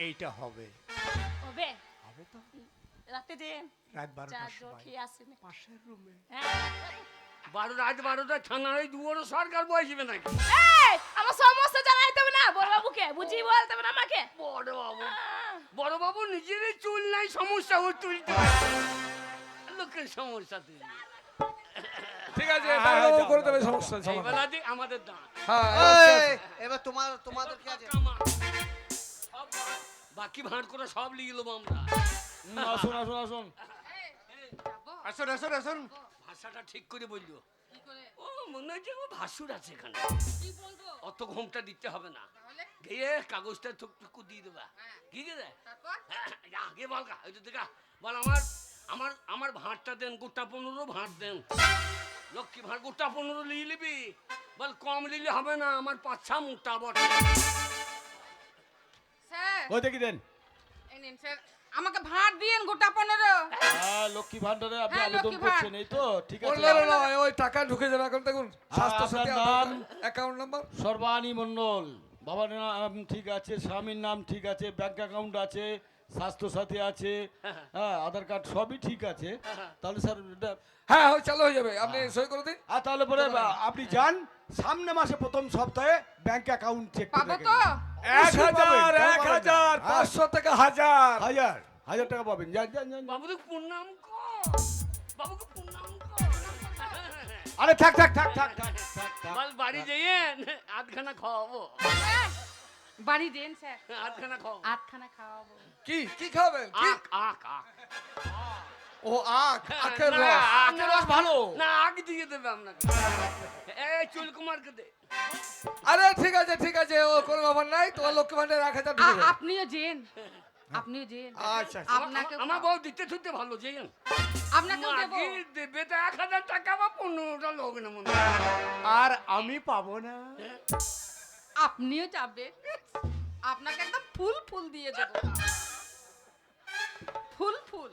এইটা হবে হবে হবে তো রাতে যে রাত চা 12টার জল সময় খেয়ে আসেন পাশের রুমে রাত 12টা থানায় দুয়ারও সরকার বসবে নাকি? এই আমার সমস্যা জানাইতে হবে না বড় বাবুকে বুঝিয়ে বলতে হবে না আমাকে বড় বাবু নিজেরই চুল নাই, সমস্যা ও তুলতে পারে। লোকের সমস্যা তুই ঠিক আছে বড়বাবু করে দেবে সমস্যা এই সমাধান। বেলাতে আমাদের দাঁত হ্যাঁ এবার তোমাদের কি আছে? বাকি ভাঁড় করে সব লিয়ে গেলাম আমরা। আসুন আসুন আসুন আসুন আসুন আসুন ভাষাটা ঠিক করে বললো। কি করে ও মনে হচ্ছে ও ভাসুর আছে এখানে, কি বলবো অত ঘুমটা দিতে হবে না। তাহলে গিয়ে কাগজটা টুকটুকু দিয়ে দেবা। কি রে তারপর আগে বল গা ওই তো দেখা বল আমার আমার আমার ভাঁড়টা দেন, গোটা 15 ভাঁড় দেন। লক্ষ্মী ভাঁড় গোটা 15 নিয়ে নিবি। বল কম নিলে হবে না, আমার 5-6 মোটা বটে। স্যার ওই দেখি দেন। এই নিন স্যার আমাকে ভাত দিয়েন গোটা 15 হ্যাঁ লক্ষ্মী ভান্ডারে আপনি হ্যাঁ, আবেদন লক্ষ্মী ভান্ডার। করছেন এই তো ঠিক আছে। বললেন না ওই টাকা ঢুকে যাবে এখন দেখুন স্বাস্থ্য আপনার সাথী নাম? অ্যাকাউন্ট নাম্বার সর্বাণী মণ্ডল, বাবার নাম ঠিক আছে, স্বামীর নাম ঠিক আছে, ব্যাংক অ্যাকাউন্ট আছে, স্বাস্থ্য সাথী আছে, হ্যাঁ আধার কার্ড সবই ঠিক আছে। তাহলে স্যার হ্যাঁ চালু হয়ে যাবে আপনি সই করে দিন আর তাহলে পরে আপনি যান সামনে মাসে প্রথম সপ্তাহে ব্যাংক অ্যাকাউন্ট চেক পাবো তো 1000 500 থেকে 1000 হাজার টাকা পাবেন যান যান যান বাবুকে প্রণাম কর, বাবুকে প্রণাম কর। আরে থাক থাক থাক থাক থাক বল বাড়ি যাইয়েন আধখানা খাওয়াবো, বাড়ি দেন স্যার আধখানা খাওয়াবো। আটখানা খাওয়াবো কি খাবেন কি আখ আখ আখ ও আখের না, রস আখের রস ভালো না, আখ দিয়ে দেবে আপনাকে। এই চুল কুমারকে দে। আরে ঠিক আছে ও কোনো ব্যাপার নাই তোমার লক্ষ্মী ভান্ডারে 1000 ঢুকে যাবে আপনিও যেন আপনিও যেন আচ্ছা আপনাকে আমার বউ দিতে থুতে ভালো যাইয়েন। আপনাকেও দেব মাগি দেবে তো 1000 টাকা বা 15টা লোক না মনে হয়। আর আমি পাবো না আপনিও যাবেন আপনাকে একদম ফুল ফুল দিয়ে দেব ফুল ফুল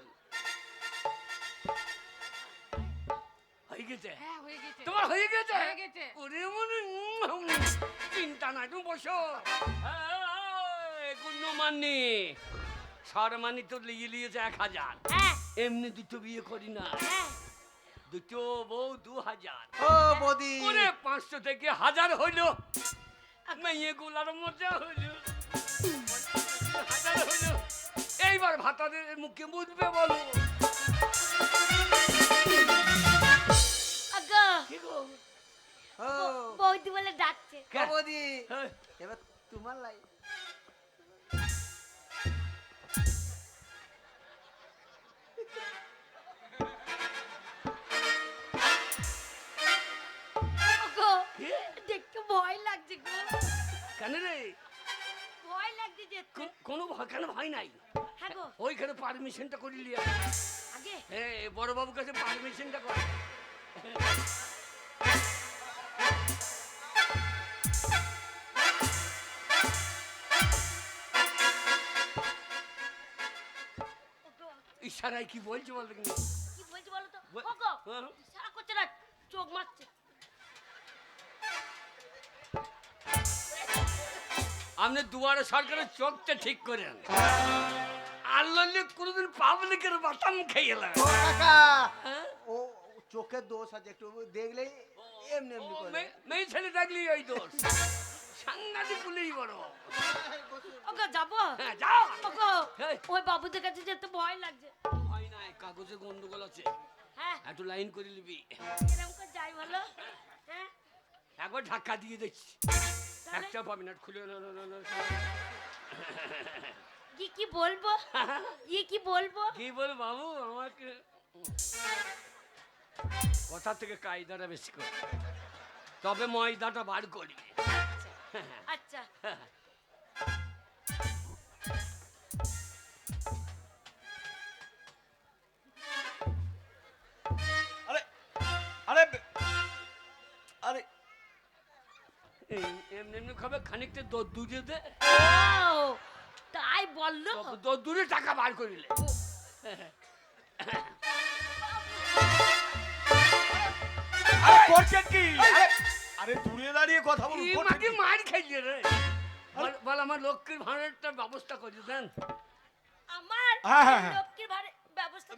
হয়ে গেছে হ্যাঁ হয়ে গেছে তোমার হয়ে গেছে হয়ে গেছে। ওরে মনে চিন্তা নাই তুমি বসো। গুণমানি সরমানি তো লিয়ে লিয়েছে 1000। হ্যাঁ এমনি দুটো বিয়ে করি না, হ্যাঁ দুটো বউ 2000। ও বৌদি ওরে 500 থেকে 1000 হইলো, মেয়ে গুলার মজা হইলো, 1000 হইলো। এইবার ভাতারের মুখে বুঝবে বলো। আগো কি গো? ও বৌদি বলে ডাকছে ও বৌদি হ্যাঁ। এবার তোমার লাই আগো দেখতে ভয় লাগছে গো কেন রে? ভয় লাগছে যেতে কোনো ভয় কেন ভয় নাই? হ্যাঁ গো ওইখানে পারমিশনটা করে লিয়া। আগে হ্যাঁ বড় বাবুর কাছে পারমিশনটা কর। ওগো ইশারায় কি বলছে বল দেখি। কি বলছি বলো তো বল- ওগো হ্যাঁ। সারা করছে না চোখ মারছে আপনি দুয়ারে সরকারের চোখটা ঠিক করেন। আল্লাহ কোনোদিন পাবলিকের বাতাম খেয়ে এলাম। ও কাকা হ্যাঁ? ও চোখের দোষ আছে একটু দেখলেই এমনি এমনি করে মেয়ে ছেলে দেখলি ওই দোষ, সাংঘাতিক পুলিশ বড়। ওগো যাবো হ্যাঁ যাও। ওগো এই। ওই বাবুদের কাছে যেতে ভয় লাগছে ভয় নাই, কাগজে গন্ডগোল আছে, হ্যাঁ একটু লাইন করে নিবি। এরকম করে যাই ভালো হ্যাঁ একবার ধাক্কা দিয়ে দিচ্ছি, তাহলে? একটা পাবি না, খুলে কি বলবো কি বলবো কি বল বাবু আমাকে কথা থেকে কায়দাটা বেশি করে, তবে ময়দাটা বার করি। আচ্ছা আরে আরে আরে এমনি এমনি খাবে, খানিকটা দূরে দে, ও তাই বললো দূরে টাকা বার করিলে। আরে করছেন কি আরে আরে দূরে দাঁড়িয়ে কথা বলুন এই করছেন মাকে কি? মার খাইলে রে। বল আমার লক্ষ্মীর ভাঁড়েরটা ব্যবস্থা করে দেন। আমার হ্যাঁ, হ্যাঁ, হ্যাঁ। লক্ষ্মীর ভাড়ে ব্যবস্থা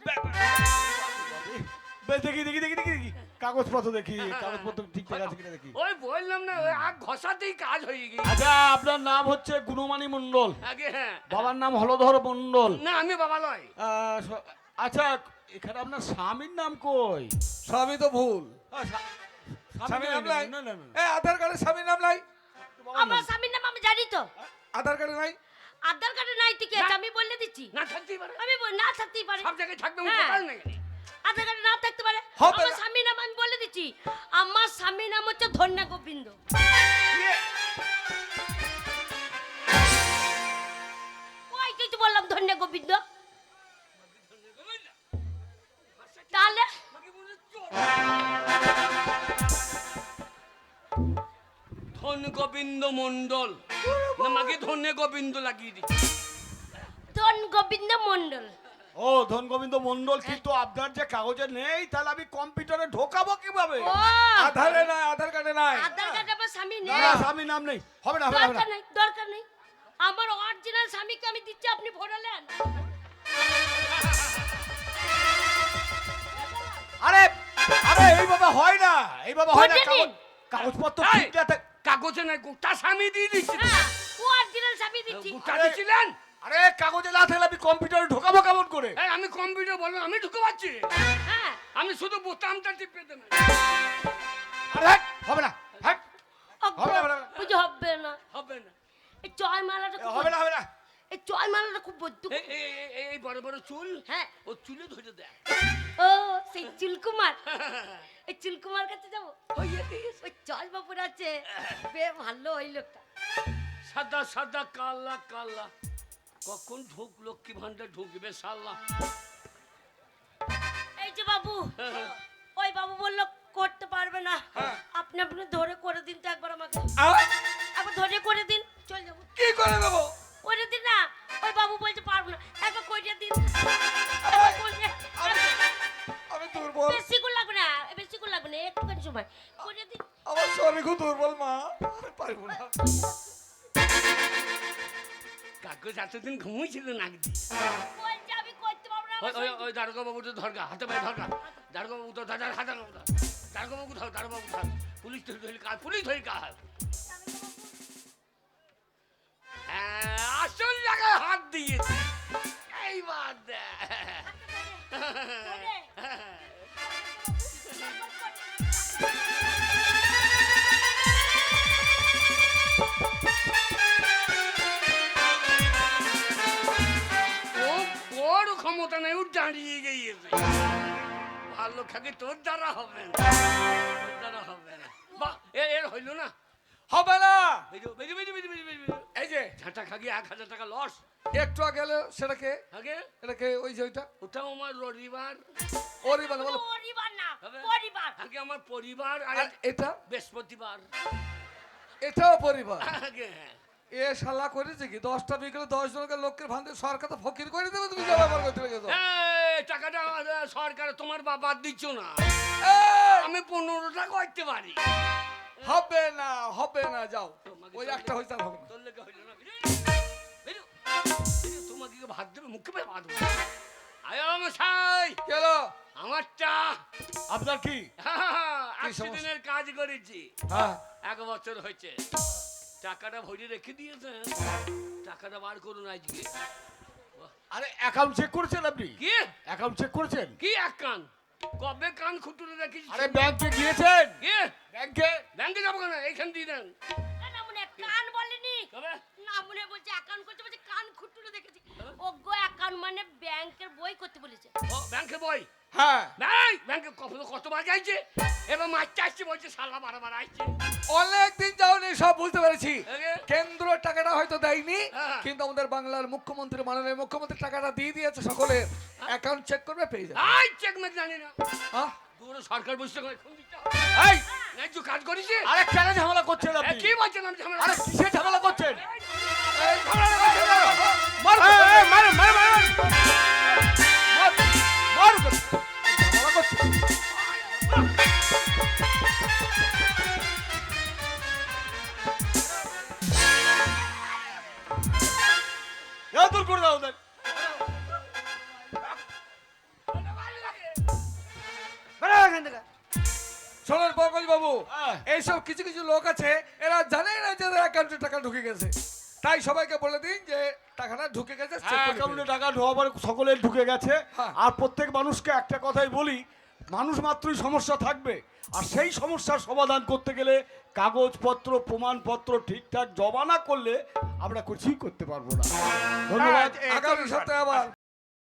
বেশ, দেখি দেখি দেখি দেখি দেখি কাগজপত্র দেখি, কাগজপত্র ঠিকঠাক আছে কিনা দেখি। ওই বললাম না ওই আগ ঘষাতেই কাজ হয়ে গেছে। আচ্ছা, আপনার নাম হচ্ছে গুণমানী মণ্ডল, আগে হ্যাঁ। বাবার নাম হলধর মণ্ডল। না আমি বাবা লয়। আচ্ছা, এখানে আপনার স্বামীর নাম কই? স্বামী তো ভুল। স্বামী স্বামীর নাম নাই? না, না, না। এই আধার কার্ডে স্বামীর নাম নাই? আমার স্বামীর নাম আমি জানি তো। আধার কার্ডে নাই? আধার কার্ডে নাই ঠিক আছে, আমি বলে দিচ্ছি। না থাকতেই পারে, আমি না থাকতেই পারে। সব জায়গায় থাকবে হ্যাঁ। কোথায় নেই। আধার কার্ডে না থাকতে পারে। হবে আমার না। স্বামীর নাম আমি বলে দিচ্ছি। আমার স্বামীর নাম হচ্ছে ধন্যা গোবিন্দ। ওই কিছু বললাম ধন্যা গোবিন্দ। তাহলে ধন গোবিন্দ মণ্ডল না মাকে ধন্যে গোবিন্দ লাগিয়ে দি। ধন গোবিন্দ মন্ডল। ও ধন গোবিন্দ মণ্ডল, কিন্তু আপনার যে কাগজে নেই, তাহলে আমি কম্পিউটারে ঢোকাবো কিভাবে? ও আধারে নাই, আধার কার্ডে নাই। আধার কার্ডে আমার স্বামী না নেই। না, স্বামীর নাম নেই, হবে না, হবে না, হবে না। দরকার নেই, দরকার নেই। আমার অরিজিনাল স্বামীকে আমি দিচ্ছি, আপনি ভোটালেন। আরে আরে এইভাবে হয় না, এইভাবে হয় না। ভোটে নিন। কাগজপত্র এই, ঠিক না থাক- কাগজে নাই গোটা স্বামী দিয়ে দিচ্ছি। হ্যাঁ, অরিজিনাল স্বামী দিচ্ছি। গোটা দিচ্ছিলেন। আরে কাগজে না থাকলে আমি কম্পিউটারে ঢোকাবো কেমন করে? এই আমি কম্পিউটার বললাম আমি ঢুকে পাচ্ছি। হ্যাঁ, আমি শুধু বোতামটা টিপে দেব। আরে হ্যাট, হবে না, হ্যাট, হবে না, হবে না। বুঝে হবে না। হবে না। এই জয়মালাটা খুব হবে না, হবে না। এই জয়মালাটা খুব বদ্ধ। এই বড় বড় চুল হ্যাঁ, ও চুলে ধরে দেয়। ও সেই চুলকুমার। এই চুলকুমার কাছে যাবো। ওই চল বাপুর আছে, বে ভালো ওই লোকটা। সাদা সাদা কালা কালা কখন ঢুক লক্ষ্মী ভান্ডার ঢুকবে সাল্লা। এই যে বাবু, ওই বাবু বললো করতে পারবে না। আপনি আপনি ধরে করে দিন তো একবার আমাকে। একবার ধরে করে দিন, চল যাবো। কি করে দেবো? করে দিন না, ওই বাবু বলছে পারবো না, একবার করে দিন। একবার করে- আমি দুর্বল, বেশি করে লাগবে না, বেশি করে লাগবে না, একটুখানি সময় করে দিন। আমার শরীর খুব দুর্বল মা, আমি পারবো না। কাগজ এতদিন ঘুমিয়েছিল নাক দিয়ে। বলছে আমি করতে পারবো না। ওই ওই ওই দারোগা বাবু তো ধরগা হাতে পায়ে ধরগা। দারোগা বাবু তো দাদা হাতে ধর। দারোগা বাবু ধর, দারোগা বাবু ধর। পুলিশ ধরে কাজ, পুলিশ ধরে কাজ। আসল জায়গায় হাত দিয়েছে। এইবার ও বড় ক্ষমতা নেই, ও দাঁড়িয়ে গিয়েছে। ভালো খাকে তোর দ্বারা হবে না, তোর দ্বারা হবে না। বাহ, এর হইল না। হবে না। বেরো বেরো বেরো বেরো বেরো বেরো। এই যে ঝাঁটা খাগি 1000 টাকা লস। একটু আগে এলো, সেটাকে আগে এটাকে ওই যে ওইটা ওটাও আমার রবিবার। ওরই মানে বলো। পরিবার না, হবে? পরিবার। আগে আমার পরিবার আর আর এটা বৃহস্পতিবার। এটাও পরিবার। আগে হ্যাঁ। এ শালা করেছে কি 10টা বিকেলে 10 জনকে লোকের ভান্ডে সরকার তো ফকির করে দেবে, তুমি যা ব্যবহার করতে লেগেছো। এই টাকাটা সরকার তোমার বাবা দিচ্ছ না, আমি 15টা করতে পারি। হবে না, হবে না, যাও। তোমাকে ওই তো একটা হইছে আর হবে না। তোর লেগে হইল না। বেরো, বেরো, তোমাকে কি ভাত দেবে, মুখে পেয়ে ভাত দেবে। আয় মশাই, গেল আমারটা। আপনার কি? দিনের কাজ করেছি, হ্যাঁ 1 বছর হয়েছে। টাকাটা ভরে রেখে দিয়েছেন, টাকাটা বার করুন আজকে। আরে অ্যাকাউন্ট চেক করেছেন আপনি? কি অ্যাকাউন্ট চেক করেছেন? কি এক কান, কবে কান খুঁটুরে রেখেছি? আরে ব্যাংকে গিয়েছেন? কি ব্যাংকে? ব্যাংকে যাবো কেন, এইখান দিয়ে দেন। না মনে কান বলেনি, কবে না মনে বলছে অ্যাকাউন্ট করতে, বলছে কান খুঁটুরে দেখেছি। ওগো অ্যাকাউন্ট মানে ব্যাংকের বই করতে বলেছে। ও ব্যাংকে বই, হ্যাঁ ব্যাংকে কতবার যাইছে, এবার মারতে আসছে, বলছে শালা বারবার আসছে। অনেক দিন যাওনি, সব বুঝতে পেরেছি। আগে? কেন্দ্র টাকাটা হয়তো দেয়নি, হ্যাঁ। কিন্তু আমাদের বাংলার মুখ্যমন্ত্রী, মাননীয় মুখ্যমন্ত্রী টাকাটা দিয়ে দিয়েছে সকলের। অ্যাকাউন্ট চেক করবে, পেয়ে যাবে। আই চেক মেক জানি না, হ্যাঁ? পুরো সরকার বসে করে এখন দিতে হবে। এই ন্যায্য কাজ করিস। আরে কেন ঝামেলা করছেন আপনি? কি বলছেন আমি ঝামেলা? আরে কিসের ঝামেলা করছেন? এই ঝামেলা করছে না। মারো, এই, মারো, মারো, মারো। মারো, মারো কেন? ঝামেলা করছেন? করে দাও ওদের। বেরো এখান থেকে। শোনেন পঙ্কজ বাবু, হ্যাঁ। এইসব কিছু কিছু লোক আছে এরা জানেই না যে অ্যাকাউন্টে টাকা ঢুকে গেছে, তাই সবাইকে বলে দিন যে টাকাটা ঢুকে গেছে check হ্যাঁ, করে অ্যাকাউন্টে দিন। টাকা ঢোকাবার সকলের ঢুকে গেছে। হ্যাঁ। আর প্রত্যেক মানুষকে একটা কথাই বলি, মানুষ মাত্রই সমস্যা থাকবে, আর সেই সমস্যার সমাধান করতে গেলে কাগজপত্র প্রমাণপত্র ঠিকঠাক জমা না করলে আমরা কিছুই করতে পারবো না। ধন্যবাদ। এই তো আগামী সপ্তাহে আবার